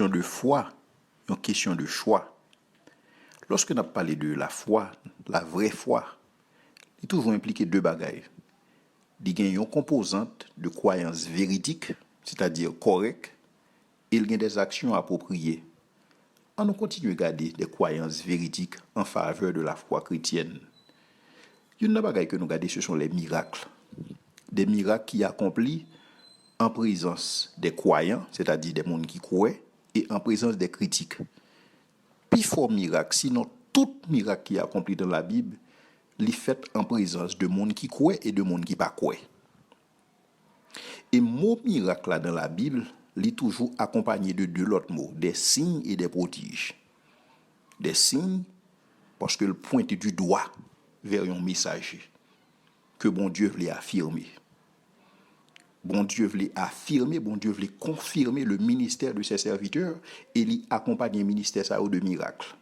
question de foi, une question de choix. Lorsque nous parlons de la foi, la vraie foi, il toujours impliqué deux bagailles. Il y a une composante de croyance véridique, c'est-à-dire correcte, et il y a des actions appropriées. On nous continue à garder des croyances véridiques en faveur de la foi chrétienne. Une des bagailles que nous gardons, ce sont les miracles. Des miracles qui accomplis en présence des croyants, c'est-à-dire des gens qui croient, et en présence des critiques. Puis fort miracle, sinon tout miracle qui est accompli dans la Bible, il fait en présence de gens qui croient et de gens qui ne croient pas. Et mot miracle là dans la Bible, il est toujours accompagné de deux autres mots, des signes et des prodiges. Des signes, parce que le pointe du doigt vers un messager que bon Dieu voulait affirmer. Bon Dieu voulait affirmer, bon Dieu voulait confirmer le ministère de ses serviteurs et il accompagne le ministère ça de miracles.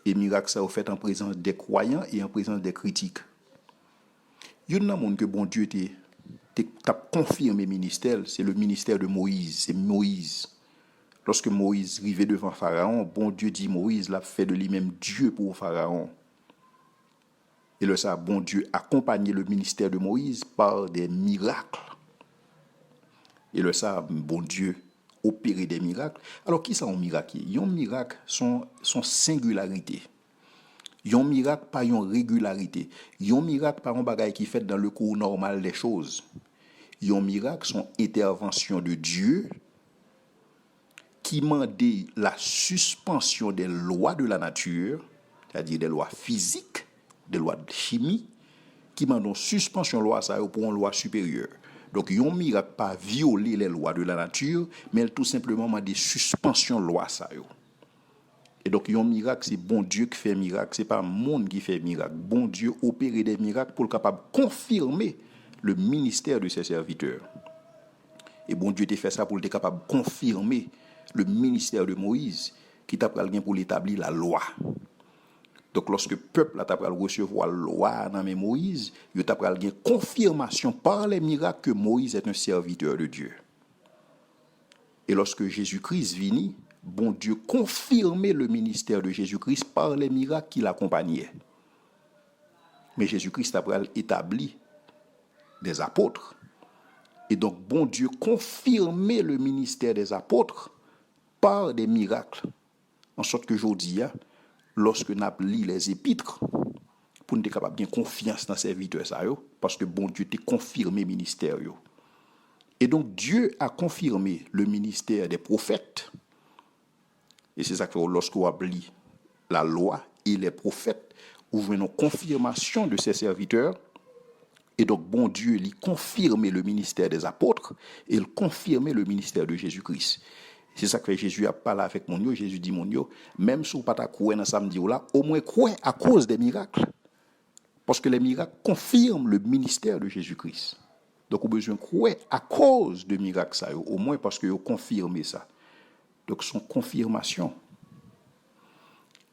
Et miracles ça fait en présence des croyants et en présence des critiques. Il y a un monde que bon Dieu t'a confirmé le ministère, c'est le ministère de Moïse, c'est Moïse. Lorsque Moïse arrivait devant Pharaon, bon Dieu dit Moïse l'a fait de lui-même Dieu pour Pharaon. Et le ça, bon Dieu accompagnait le ministère de Moïse par des miracles. Et le ça, bon Dieu opérait des miracles. Alors, qui sont un miracle? Un miracle, son singularité. Un miracle, pas une régularité. Un miracle, pas un bagage qui fait dans le cours normal des choses. Un miracle, son intervention de Dieu qui mandait la suspension des lois de la nature, c'est-à-dire des lois physiques, des lois de chimie, qui mandent une suspension de loi ça pour une loi supérieure. Donc, un miracle pas violer les lois de la nature, mais tout simplement des suspensions de loi ça. Et donc, un miracle, c'est bon Dieu qui fait miracle, c'est pas le monde qui fait miracle. Bon Dieu opère des miracles pour le capable confirmer le ministère de ses serviteurs. Et bon Dieu t'a fait ça pour être capable de confirmer le ministère de Moïse, qui t'a pris pour l'établir la loi. Donc, lorsque le peuple a recevoir la loi dans Moïse, il a pris confirmation par les miracles que Moïse est un serviteur de Dieu. Et lorsque Jésus-Christ vini, bon Dieu confirmait le ministère de Jésus-Christ par les miracles qui l'accompagnaient. Mais Jésus-Christ a établi des apôtres. Et donc, bon Dieu confirmait le ministère des apôtres par des miracles. En sorte que aujourd'hui, lorsque nous lisons les épîtres, pour nous être capable de confiance dans ces serviteurs, parce que bon Dieu t'a confirmé le ministère. Et donc, Dieu a confirmé le ministère des prophètes. Et c'est ça que lorsqu'on lit la loi et les prophètes, on voit une confirmation de ces serviteurs. Et donc, bon Dieu, il confirmait le ministère des apôtres et il confirmait le ministère de Jésus-Christ. C'est ça que Jésus a parlé avec mon Dieu. Jésus dit, mon Dieu, même si vous n'avez pas croire dans samedi là, au moins croire à cause des miracles. Parce que les miracles confirment le ministère de Jésus-Christ. Donc, vous avez besoin de croire à cause de miracles, ça, au moins parce que vous confirmez ça. Donc, son confirmation.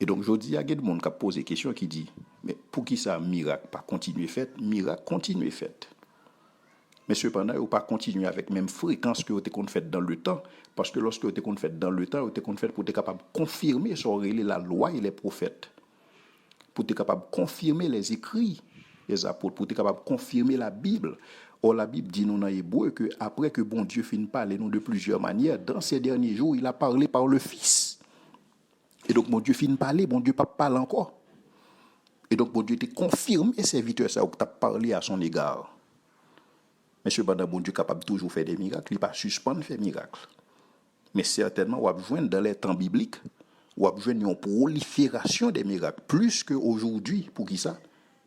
Et donc, je dis, il y a des gens qui posent des questions qui disent, mais pour qui ça, miracle, pas continuer fait? Miracle, continuer fait. Mais cependant, il ne faut pas continuer avec la même fréquence que vous avez fait dans le temps. Parce que lorsque vous avez fait dans le temps, vous avez fait pour être capable de confirmer sur la loi et les prophètes. Pour être capable de confirmer les écrits des apôtres. Pour être capable de confirmer la Bible. Or, la Bible dit nous dans Hébreu que après que bon Dieu finit parler nous de plusieurs manières, dans ces derniers jours, il a parlé par le Fils. Et donc, bon Dieu finit parler, bon Dieu pas parle encore. Et donc, bon Dieu t'a confirmé serviteur ça que tu as parlé à son égard. Mais cependant, bon Dieu est capable de toujours faire des miracles, il ne pas suspendre faire des miracles. Mais certainement, on va besoin dans les temps bibliques, on va besoin d'une prolifération des miracles, plus qu'aujourd'hui. Pour qui ça?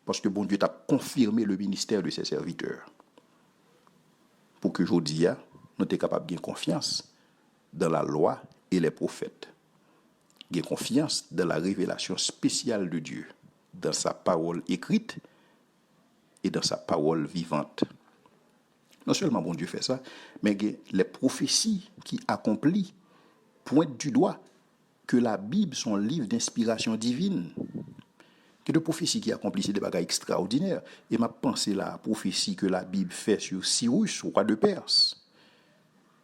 Parce que bon Dieu t'a confirmé le ministère de ses serviteurs. Pour que aujourd'hui, nous sommes capables de gagner confiance dans la loi et les prophètes. Gagner confiance dans la révélation spéciale de Dieu, dans sa parole écrite et dans sa parole vivante. Non seulement bon Dieu fait ça, mais les prophéties qui accomplissent pointent du doigt que la Bible sont un livre d'inspiration divine. Que de prophéties qui accomplissent des bagages extraordinaires. Et m'a pensé la prophétie que la Bible fait sur Cyrus, roi de Perse,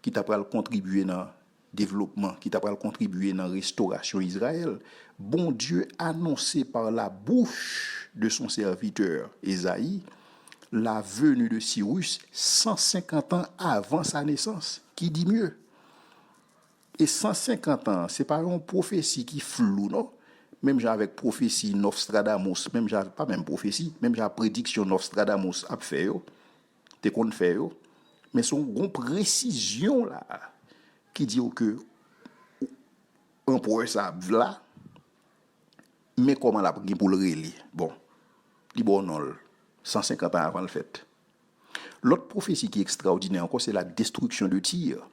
qui t'a contribué dans développement qui t'a pas contribué dans la restauration d'Israël, bon Dieu annoncé par la bouche de son serviteur Ésaïe la venue de Cyrus 150 ans avant sa naissance. Qui dit mieux? Et 150 ans, c'est pas une prophétie qui floue, non? Même avec prophétie Nostradamus, même pas même prophétie, même prédiction Nostradamus a fait, t'es qu'on fait, mais son grande précision là, qui dit que un pour ça là, mais comment la pour le relier? Bon, il bon non, 150 ans avant le fait. L'autre prophétie qui est extraordinaire encore, c'est la destruction de Tyr.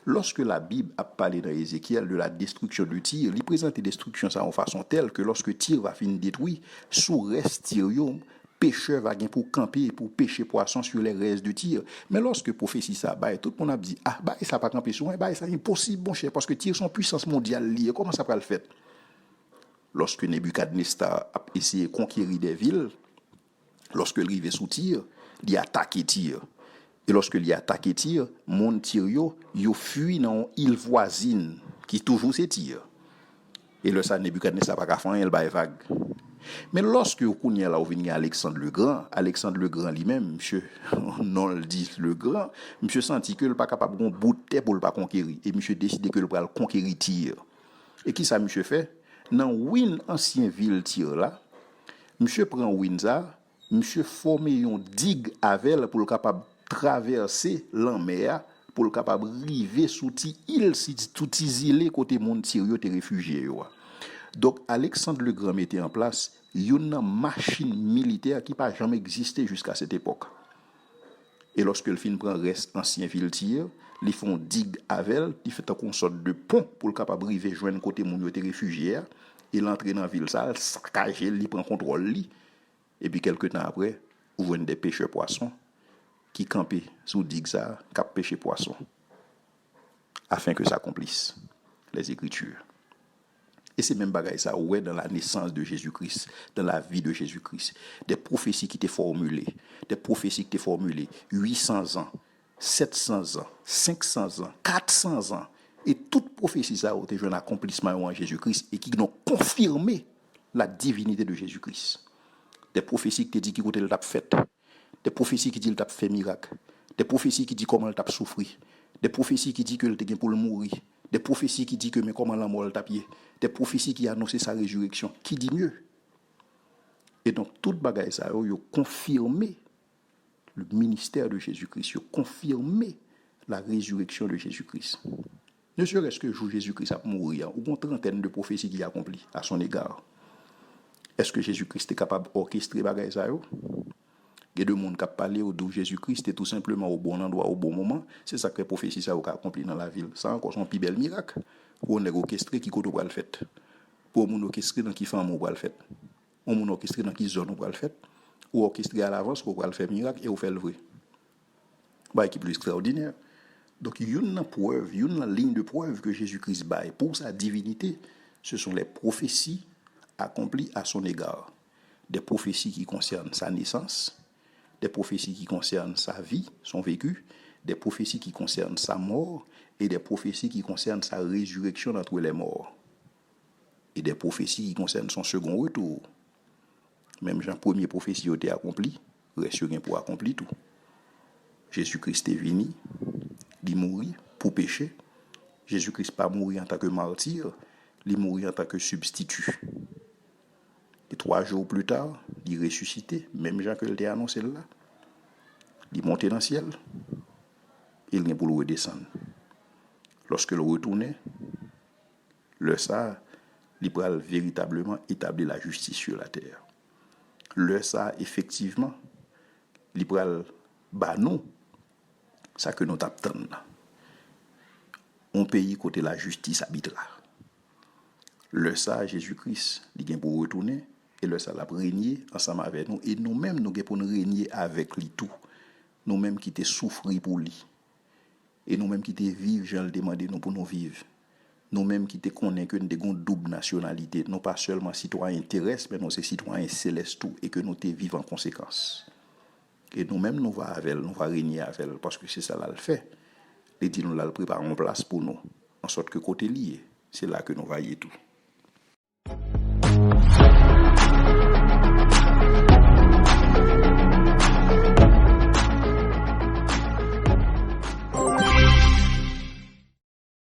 Lorsque la Bible a parlé dans Ézéchiel de la destruction de Tyr, il présente la destruction ça en façon telle que lorsque Tyr va finir détruit, sous reste Tyrium, pêcheur va gagner pour camper pour pêcher poisson sur les restes de Tyr. Mais lorsque prophétie ça, tout le monde a dit ça pas camper sur ça impossible bon cher parce que Tyr son puissance mondiale liée, comment ça va le faire? Lorsque Nebuchadnezzar a essayé de conquérir des villes, lorsque il arrive sous Tyr, il a attaqué Tyr. Et lorsque il a attaqué Tyr, mon Tyr yo fui dans une île voisine qui toujours c'est Tyr. Et le ça Nebuchadnezzar pas faire il va vague. Mais lorsque vous connaissez là où vient Alexandre le Grand lui-même, monsieur non le dit le Grand, monsieur senti que il pas capable de bout de terre pour le pas conquérir et monsieur décidé que il va conquérir Tyr. Et qui ça monsieur fait? Dans une ancienne ville Tyr là, monsieur prend Windsor, monsieur forme une digue avec pour le capable traverser la mer pour le capable arriver sous île si tout isolé côté monde Tyr yo te réfugié yo. Donc Alexandre le Grand mettait en place une machine militaire qui n'a jamais existé jusqu'à cette époque. Et lorsque le film prend reste ancien ville Tyr, ils font digue avec, ils font une sorte de pont pour le capable arriver joindre côté monde yo te réfugié et l'entrer dans la ville ça saccager, il prend contrôle li. Et puis quelques temps après, vous voyez des pêcheurs poissons qui campaient sous digue ça, qui pêcher poissons afin que ça accomplisse les Écritures. Et c'est même bagaille ça, ouais, dans la naissance de Jésus-Christ, dans la vie de Jésus-Christ. Des prophéties qui étaient formulées, 800 ans, 700 ans, 500 ans, 400 ans. Et toute prophétie ça a été un accomplissement en Jésus-Christ et qui ont confirmé la divinité de Jésus-Christ. Des prophéties qui te disent qu'il le t'a fait, des prophéties qui disent qu'il t'a fait miracle, des prophéties qui disent comment il t'a souffert, des prophéties qui disent que il t'a pour le mourir. Des prophéties qui disent que mais comment la mort tapé, des prophéties qui annoncent sa résurrection, qui dit mieux. Et donc toute bagaille ça yo confirmé le ministère de Jésus-Christ, yo confirmé la résurrection de Jésus-Christ. Ne serait-ce que jour Jésus-Christ a mourir, ou une trentaine de prophéties qu'il a accomplies à son égard. Est-ce que Jésus-Christ est capable d'orchestrer bagaille ça yo? Il y a deux monde qui parlé d'où Jésus-Christ est tout simplement au bon endroit au bon moment. C'est ça que la prophétie ça a accompli dans la ville. Ça encore son plus bel miracle. Pour on est orchestré qui côté va le fait. Pour mon orchestré dans qui femme on va le fait. On mon orchestré dans qui zone on va le fait. Ou orchestré à l'avance pour va le faire miracle et on fait le vrai. Bah qui plus extraordinaire. Donc il y a une preuve, il y a une ligne de preuve que Jésus-Christ baille pour sa divinité. Ce sont les prophéties accomplies à son égard. Des prophéties qui concernent sa naissance, des prophéties qui concernent sa vie, son vécu, des prophéties qui concernent sa mort et des prophéties qui concernent sa résurrection d'entre les morts. Et des prophéties qui concernent son second retour. Même Jean, première prophétie a été accomplie, reste rien pour accomplir tout. Jésus-Christ est venu, il mourit pour pécher. Jésus-Christ pas mourir en tant que martyr, il mourit en tant que substitut. Et 3 jours plus tard, il ressuscité, même Jean que il a annoncé là. Il montait dans le ciel, il vient pour le redescendre. Lorsque le retournait, le ça, il va véritablement établir la justice sur la terre. Le ça, effectivement, il va bah nous, ça que nous t'attendons. Un pays côté la justice habitera. Le ça, Jésus-Christ, il vient pour retourner. Et le ça l'a régné ensemble avec nous. Et nous-mêmes, nous pour nous régner avec lui tout. Nous-mêmes qui t'es souffrir pour lui. Et nous-mêmes qui t'es vivre, je le demandé nous pour nous vivre. Nous-mêmes qui t'es connaît que nous avons une double nationalité. Non pas seulement citoyens terrestres, mais nous sommes citoyens célestes tout. Et que nous t'es vivre en conséquence. Et nous-mêmes, nous va régner avec elle. Parce que c'est ça là le fait. Et dit nous là le prépare en place pour nous. en sorte que côté lié, c'est là que nous voyons tout.